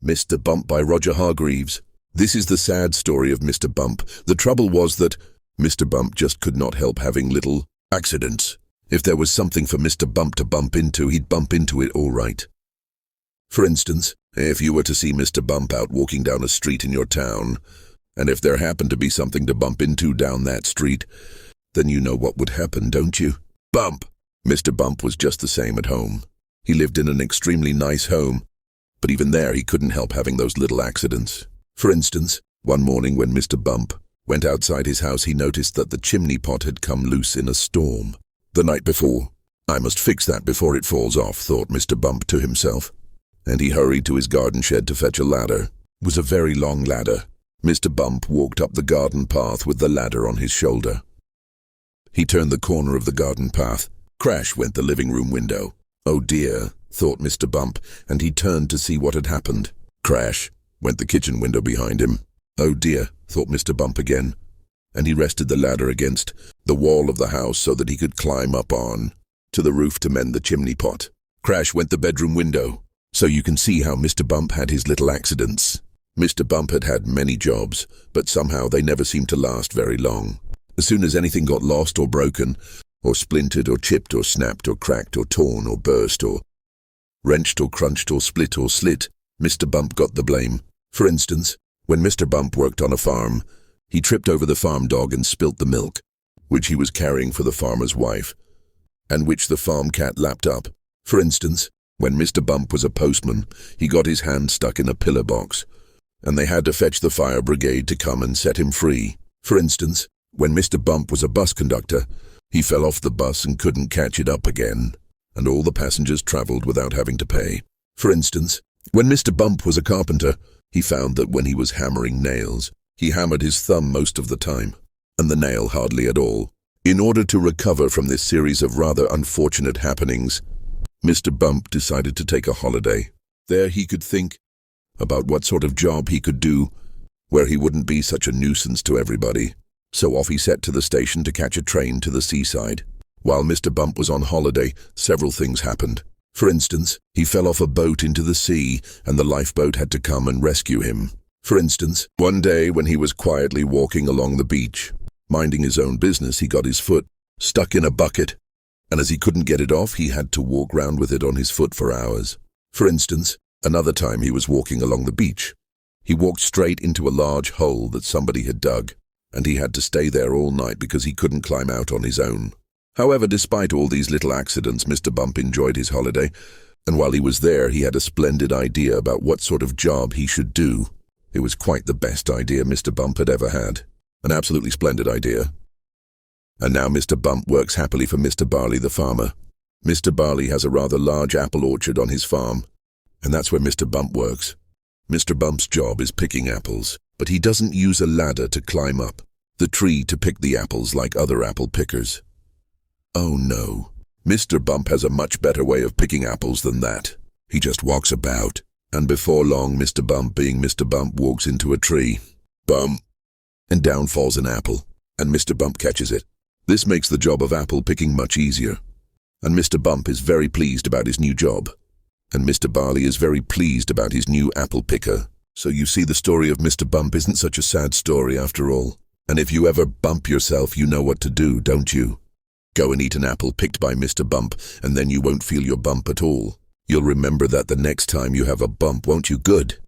Mr. Bump by Roger Hargreaves. This is the sad story of Mr. Bump. The trouble was that Mr. Bump just could not help having little accidents. If there was something for Mr. Bump to bump into, he'd bump into it all right. For instance, if you were to see Mr. Bump out walking down a street in your town, and if there happened to be something to bump into down that street, then you know what would happen, don't you? Bump! Mr. Bump was just the same at home. He lived in an extremely nice home, but even there he couldn't help having those little accidents. For instance, one morning when Mr. Bump went outside his house, he noticed that the chimney pot had come loose in a storm the night before. "I must fix that before it falls off," thought Mr. Bump to himself, and he hurried to his garden shed to fetch a ladder. It was a very long ladder. Mr. Bump walked up the garden path with the ladder on his shoulder. He turned the corner of the garden path. Crash went the living room window. "Oh dear," thought Mr. Bump, and he turned to see what had happened. Crash went the kitchen window behind him. "Oh dear," thought Mr. Bump again, and he rested the ladder against the wall of the house so that he could climb up on to the roof to mend the chimney pot. Crash went the bedroom window. So you can see how Mr. Bump had his little accidents. Mr. Bump had had many jobs, but somehow they never seemed to last very long. As soon as anything got lost or broken, or splintered or chipped or snapped or cracked or torn or burst or wrenched or crunched or split or slit, Mr. Bump got the blame. For instance, when Mr. Bump worked on a farm, he tripped over the farm dog and spilt the milk, which he was carrying for the farmer's wife, and which the farm cat lapped up. For instance, when Mr. Bump was a postman, he got his hand stuck in a pillar box, and they had to fetch the fire brigade to come and set him free. For instance, when Mr. Bump was a bus conductor, he fell off the bus and couldn't catch it up again, and all the passengers travelled without having to pay. For instance, when Mr. Bump was a carpenter, he found that when he was hammering nails, he hammered his thumb most of the time, and the nail hardly at all. In order to recover from this series of rather unfortunate happenings, Mr. Bump decided to take a holiday. There he could think about what sort of job he could do where he wouldn't be such a nuisance to everybody. So off he set to the station to catch a train to the seaside. While Mr. Bump was on holiday, several things happened. For instance, he fell off a boat into the sea, and the lifeboat had to come and rescue him. For instance, one day when he was quietly walking along the beach, minding his own business, he got his foot stuck in a bucket, and as he couldn't get it off, he had to walk round with it on his foot for hours. For instance, another time he was walking along the beach. He walked straight into a large hole that somebody had dug, and he had to stay there all night because he couldn't climb out on his own. However, despite all these little accidents, Mr. Bump enjoyed his holiday, and while he was there, he had a splendid idea about what sort of job he should do. It was quite the best idea Mr. Bump had ever had. An absolutely splendid idea. And now Mr. Bump works happily for Mr. Barley the farmer. Mr. Barley has a rather large apple orchard on his farm, and that's where Mr. Bump works. Mr. Bump's job is picking apples, but he doesn't use a ladder to climb up the tree to pick the apples like other apple pickers. Oh no, Mr. Bump has a much better way of picking apples than that. He just walks about, and before long Mr. Bump, being Mr. Bump, walks into a tree. Bump! And down falls an apple, and Mr. Bump catches it. This makes the job of apple picking much easier, and Mr. Bump is very pleased about his new job, and Mr. Barley is very pleased about his new apple picker. So you see, the story of Mr. Bump isn't such a sad story after all. And if you ever bump yourself, you know what to do, don't you? Go and eat an apple picked by Mr. Bump, and then you won't feel your bump at all. You'll remember that the next time you have a bump, won't you? Good.